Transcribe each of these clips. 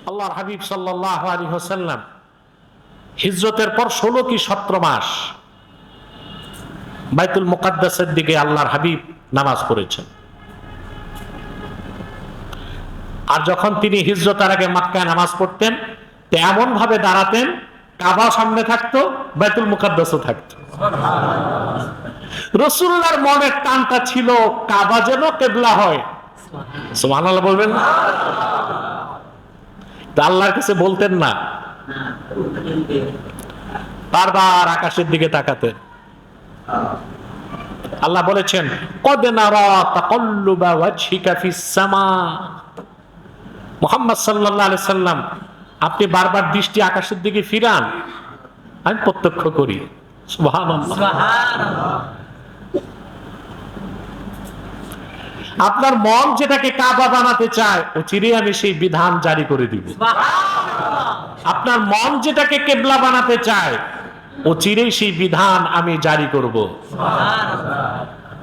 আল্লাহর হাবিব সাল্লাল্লাহু আলাইহি ওয়াসাল্লাম হিজরতের পর 16 কি 17 মাস বাইতুল মুকাদ্দাসের দিকে আল্লাহর হাবিব নামাজ পড়েছেন। আর যখন তিনি হিজরতের আগে মক্কায় নামাজ পড়তেন তো এমন ভাবে দাঁড়াতেন কাবা সামনে থাকতো, বাইতুল মুকাদ্দাসও থাকতো। রাসূলুল্লাহর মনের টানটা ছিল কাবা যেন কিবলা হয়। সুবহানাল্লাহ বলবেন না? তা আল্লাহর কাছে বলতেন না, বারবার আকাশের দিকে তাকাতেন। আল্লাহ বলেছেন কদ নারা তাকাল্লুবা ওয়াজহিকা ফিস সামা। মুহাম্মদ সাল্লাল্লাহু আলাইহি সাল্লাম, আপনি বারবার দৃষ্টি আকাশের দিকে ফিরান, আমি প্রত্যক্ষ করি। সুবহানাল্লাহ। আপনার মন যেটাকে কাবা বানাতে চায় অচিরেই আমি সেই বিধান জারি করে দিব। আপনার মন যেটাকে কিবলা বানাতে চায় অচিরেই সেই বিধান আমি জারি করব।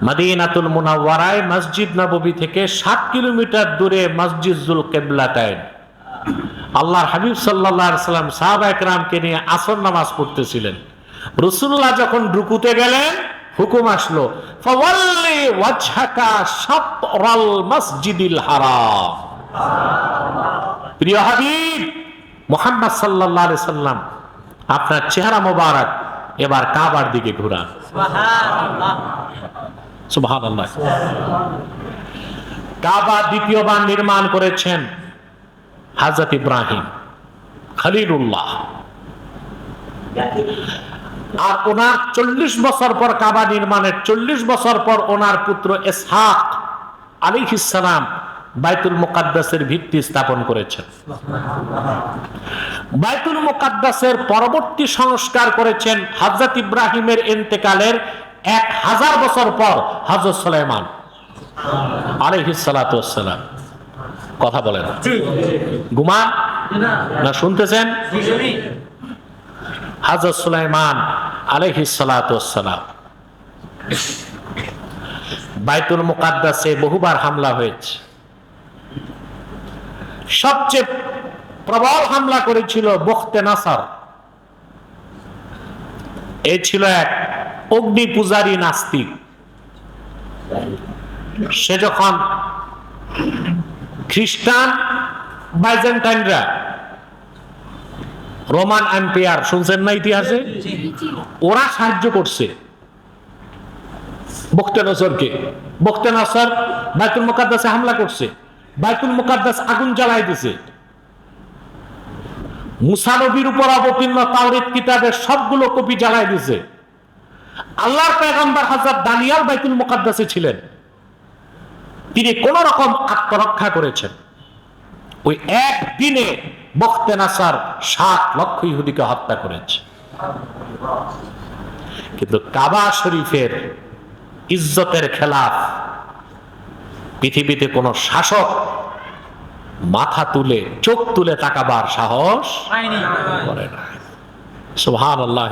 মদিনাতুল মুনাওয়ারায় মসজিদ নববী থেকে 7 কিলোমিটার দূরে মসজিদ জুল কিবলাতাইন। আল্লাহর হাবিব সাল্লাল্লাহু আলাইহি সাল্লাম সাহাবায়ে কেরামকে নিয়ে আসর নামাজ পড়তেছিলেন। রাসূলুল্লাহ যখন রুকুতে গেলেন হুকুম আসলো ফাওয়াল্লি ওয়াজহাকা শাতরাল মসজিদিল হারাম। প্রিয় হাবিব মুহাম্মদ সাল্লাল্লাহু আলাইহি সাল্লাম, আপনার চেহারা মোবারক এবার কাবার দিকে ঘোরান। সুবহানাল্লাহ সুবহানাল্লাহ। কাবা দ্বিতীয়বার নির্মাণ করেছেন হযরত ইব্রাহিম খলিলুল্লাহ। আর ওনার 40 বছর পর কাবা নির্মাণের 40 বছর পর ওনার পুত্র ইসহাক আলাইহিস সালাম বাইতুল মুকাদ্দাসের ভিত্তি স্থাপন করেছেন। বাইতুল মুকাদ্দাসের পরবর্তী সংস্কার করেছেন হযরত ইব্রাহিমের ইন্তেকালের 1000 বছর পর হযরত সুলাইমান আলাইহিস সালাতু ওয়াস সালাম। কথা বলেন ঘুমান না শুনতেছেন? হযরত সুলাইমান আলাইহিস সালাতু ওয়াস সালাম। বাইতুল মুকাদ্দাসে বহুবার হামলা হয়েছে। সবচেয়ে প্রবল হামলা করেছিল বখতে নাসার। এ ছিল এক অগ্নি পূজারী নাস্তিক। সে যখন খ্রিস্টান বাইজেন্টাইনরা রোমান এম্পায়ার শুনছেন না ইতিহাসে, ওরা সাহায্য করছে বখতে নসরকে। বখতে নসর বাইতুল মুকাদ্দাসে হামলা করছে, বাইতুল মুকাদ্দাস আগুন জ্বালায় দিয়েছে। মুসা নবীর উপর অবতীর্ণ তাওরাত কিতাবের সবগুলো কপি জ্বালায় দিয়েছে। আল্লাহর পয়গম্বর হযরত দানিয়েল বাইতুল মুকাদ্দাসে ছিলেন, তিনি কোন রকম আত্মরক্ষা করেছেন। ওই একদিনে বখতে নাসার 7 লক্ষ ইহুদিকে হত্যা করেছে। কিন্তু কাবা শরীফের ইজ্জতের খেলাফ পৃথিবীতে কোন শাসক মাথা তুলে চোখ তুলে তাকাবার সাহস করে না। সুবহানাল্লাহ।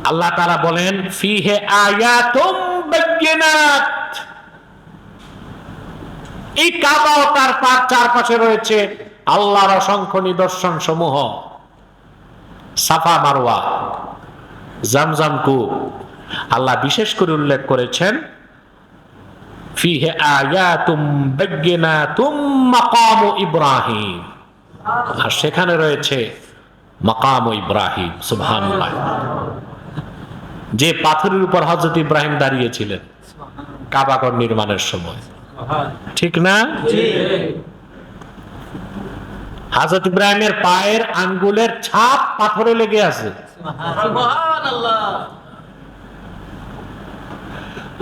আল্লাহ তাআলা বলেন ফিহে আয়াতুম বায়্যিনাত। এই কাবা ও তার চারপাশে রয়েছে আল্লাহর অসংখ্য নিদর্শন সমূহ। সাফা মারওয়া, জামজাম কূপ। আল্লাহ বিশেষ করে উল্লেখ করেছেন ফিহে আয়াতুম বায়্যিনাতুম মাকাম ইব্রাহিম। আর সেখানে রয়েছে মাকাম ইব্রাহিম। সুবহানাল্লাহ। যে পাথরের উপর হযরত ইব্রাহিম দাঁড়িয়েছিলেন কাবাঘর নির্মাণের সময়, ঠিক না? হযরত ইব্রাহিমের পায়ের আঙ্গুলের ছাপ পাথরে লেগে আছে। সুবহানাল্লাহ।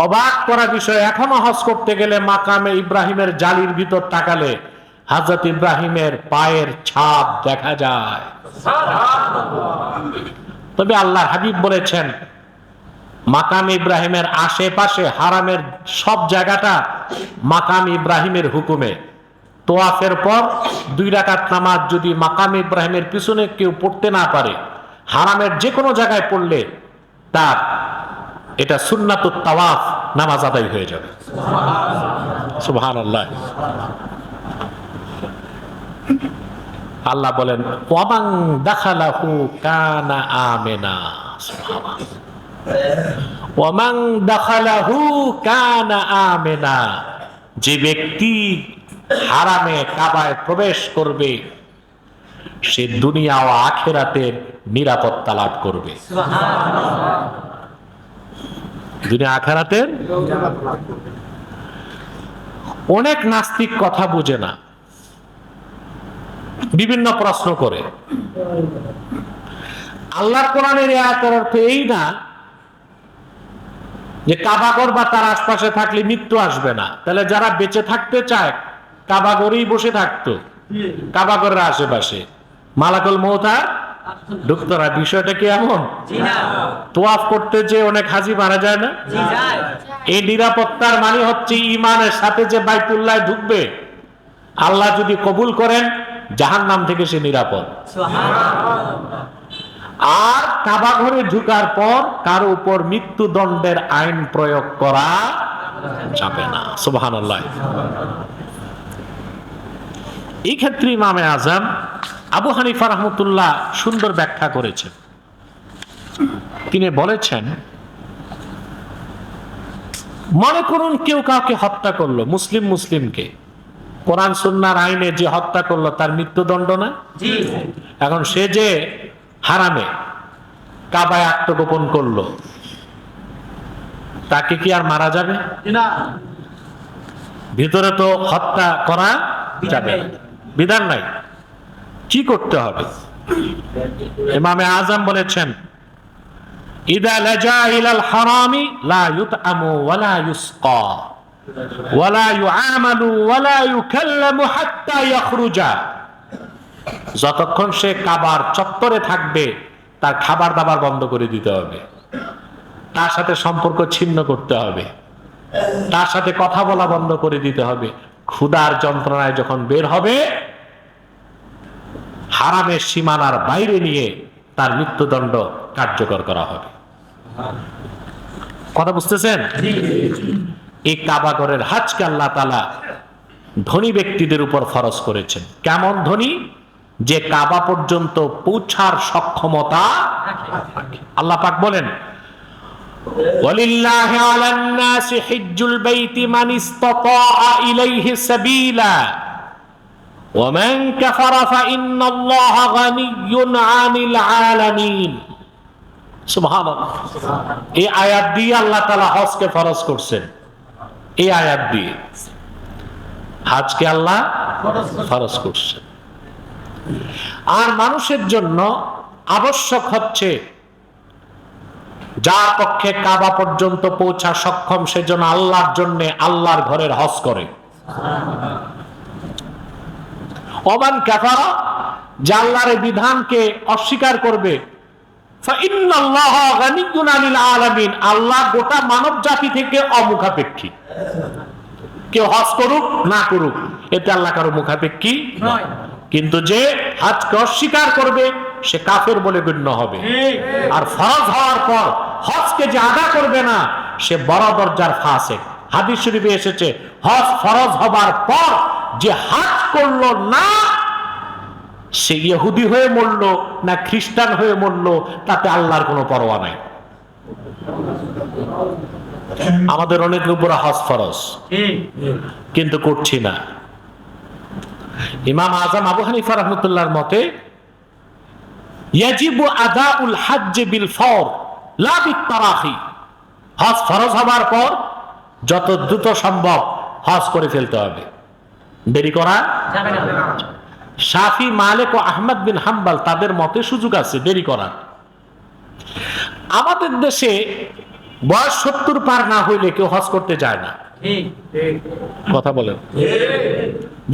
অবাক করা বিষয়, এখনো হজ করতে গেলে মাকামে ইব্রাহিমের জালির ভিতর তাকালে হযরত ইব্রাহিমের পায়ের ছাপ দেখা যায়। তবে আল্লাহর হাবিব বলেছেন মাকাম ইব্রাহিমের আশেপাশে হারামের সব জায়গাটা মাকাম ইব্রাহিমের হুকুমে। তোয়াফের পর 2 রাকাত নামাজ যদি মাকাম ইব্রাহিমের পিছনে কেউ পড়তে না পারে, হারামের যে কোনো জায়গায় পড়লে তার এটা সুন্নাতুত তাওয়াফ, নামাজ আদায় হয়ে যাবে। সুবহানাল্লাহ। আল্লাহ বলেন ওয়ামান দাখালাহু কানা আমিনা। সুবহানাল্লাহ। ওয়ামান দাখালাহু কানা আমিনা, যে ব্যক্তি হারামে কাবায় প্রবেশ করবে সে দুনিয়া ও আখিরাতের নিরাপত্তা লাভ করবে। দুনিয়া আখিরাতের। অনেক নাস্তিক কথা বুঝে না, বিভিন্ন প্রশ্ন করে। আল্লাহর কোরআনের আয়াতের অর্থ এই না যে কাবাগর বা তার আশপাশে থাকলে মৃত্যু আসবে না। তাহলে যারা বেঁচে থাকতে চায় কাবাগরেই বসে থাকতো, কাবাগরের আশেপাশে মালাকুল মউত ঢুকতো না। বিষয়টা কি এমন? তোয়াফ করতে যে অনেক হাজি মারা যায় না? এই নিরাপত্তার মানে হচ্ছে ঈমানের সাথে যে বাইতুল্লাহ ঢুকবে, আল্লাহ যদি কবুল করেন জাহান্নাম থেকে সে নিরাপদ। আর কাবা ঘরে ঢুকার পর কার উপর মৃত্যুদণ্ডের আইন প্রয়োগ করা যাবে না। সুবহানাল্লাহ। এই ক্ষেত্রে ইমামে আজম আবু হানিফা রাহমাতুল্লাহ সুন্দর ব্যাখ্যা করেছেন। তিনি বলেছেন, মনে করুন কেউ কাউকে হত্যা করলো, মুসলিমকে, কোরআন সুন্নাহর আইনে যে হত্যা করলো তার মৃত্যুদণ্ড না? এখন সে যে হারামে কাবায় আত্মগোপন করলো, তাকে কি আর মারা যাবে না? ভিতরে তো হত্যা করা যাবে না, বিধান নাই। কি করতে হবে? ইমামে আজম বলেছেন, ইদা লাজা ইলাল হারামি লা ইউতআমু ওয়ালা ইউসকা ওয়ালা ইউআমালু ওয়ালা ইউকাল্লামু হাত্তা ইয়াখরুজা। যতক্ষণ সে কাবার চত্বরে থাকবে তার খাবার দাবার বন্ধ করে দিতে হবে, তার সাথে সম্পর্ক ছিন্ন করতে হবে, তার সাথে কথা বলা বন্ধ করে দিতে হবে। ক্ষুধার যন্ত্রণায় যখন বের হবে হারামের সীমানার বাইরে নিয়ে তার মৃত্যুদণ্ড কার্যকর করা হবে। কথা বুঝতেছেন? এই কাবাগরের হজকে আল্লাহ তাআলা ধনী ব্যক্তিদের উপর ফরজ করেছেন। কেমন ধনী? যে কাবা পর্যন্ত পৌঁছার সক্ষমতা। আল্লাহ পাক বলেন, ওয়ালিল্লাহি আলান নাসি হিজ্জুল বাইতি মান ইসতাতা ইলাইহি সাবিলা ওয়া মান কাফারা ফাইন্নাল্লাহা গানিয়্যুন আনিল আলামিন। সুবহানাল্লাহ। এই আয়াত দিয়ে আল্লাহ তাআলা হজকে ফরজ করছেন। এই আয়াত দিয়ে হজকে আল্লাহ ফরজ করছেন। আর মানুষের জন্য আবশ্যক হচ্ছে যার পক্ষে কাবা পর্যন্ত পৌঁছা সক্ষম সেজন্য আল্লাহর জন্য আল্লাহর ঘরের হজ করে। ওমান কাফারা, যে আল্লাহর বিধানকে অস্বীকার করবে, ফাইন্নাল্লাহা গানিয়্যুন আনিল আলামিন, আল্লাহ গোটা মানব জাতি থেকে অমুখাপেক্ষী। কেউ হজ করুক না করুক এতে আল্লাহ কারো মুখাপেক্ষী নয়। কিন্তু যে হজকে অস্বীকার করবে সে কাফের বলে গণ্য হবে। আর ফরজ হওয়ার পর হজকে যে আদা করবে না সে বড় দরজার ফাসিক। হাদিস শরীফে এসেছে, হজ ফরজ হবার পর যে হজ করলো না সে ইহুদি হয়ে মরলো না খ্রিস্টান হয়ে মরলো তাতে আল্লাহর কোনো পরোয়া নাই। আমাদের অনেকের উপর হজ ফরজ কিন্তু করছি না। ইমাম আজম আবু হানিফা রাহমাতুল্লাহর মতে ইয়াজিবু আদাউল হজ্জ বিল ফওর লা বিত্তারাখি, হজ ফরজ হবার পর যত দ্রুত সম্ভব হজ করে ফেলতে হবে, দেরি করা যাবে না। শাফি, মালিক ও আহমদ বিন হাম্বল তাদের মতে সুযোগ আছে দেরি করার। আমাদের দেশে বয়স 70 পার না হইলে কেউ হজ করতে যায় না। কথা বলেন।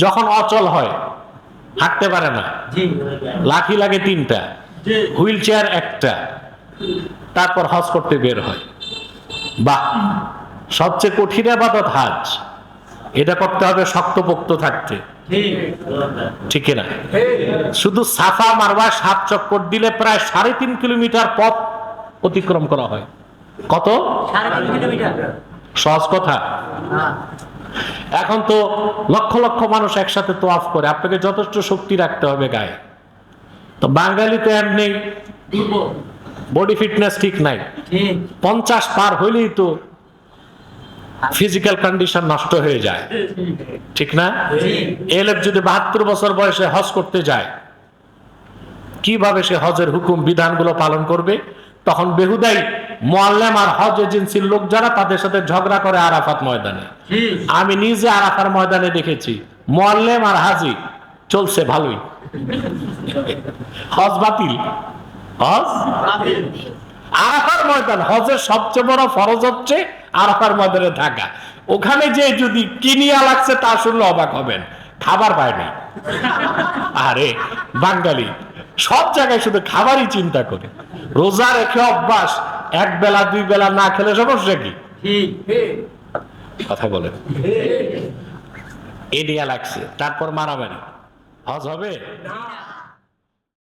যখন অচল হয়, হাঁটতে পারে না, লাঠি লাগে 3টা, হুইল চেয়ার 1টা, তারপর হজ করতে বের হয়। বাহ, সবচেয়ে কঠিন ইবাদত হজ। এটা করতে হবে শক্তপোক্ত থাকতে, ঠিক না? শুধু সাফা মারওয়া 7 চক্কর দিলে প্রায় 3.5 কিলোমিটার পথ অতিক্রম করা হয়। কত? 3.5 কিলোমিটার। সহজ কথা। এখন তো লক্ষ লক্ষ মানুষ একসাথে তোয়াফ করে, আপনাকে যথেষ্ট শক্তি রাখতে হবে গায়ে। তো বাঙালি তো এমনি বডি ফিটনেস ঠিক নাই, 50 পার হইলেই তো ফিজিক্যাল কন্ডিশন নষ্ট হয়ে যায়, ঠিক না? এই লোক যদি 72 বছর বয়সে হজ করতে যায়, কিভাবে সে হজের হুকুম বিধানগুলো পালন করবে? তখন বেহুদাই মুআল্লিম আর হজ এজেন্সির লোক যারা, তাদের সাথে ঝগড়া করে আরাফাত ময়দানে। আমি নিজে আরাফার ময়দানে দেখেছি, মুআল্লিম আর হাজি চলছে ভালোই, হজ বাতিল। হজ আরাফার ময়দান, হজের সবচেয়ে বড় ফরজ হচ্ছে আরাফার ময়দানে থাকা। ওখানে যে যদি কিনিয়া লাগছে তা শুনলে অবাক হবেন, খাবার পায়নি। আরে বাঙালি সব জায়গায় শুধু খাবারই চিন্তা করে। রোজা রেখে অভ্যাস, এক বেলা দুই বেলা না খেলে সমস্যা কি? কথা বলেন। এডিয়া লাগছে, তারপর মারামারি, হজ হবে?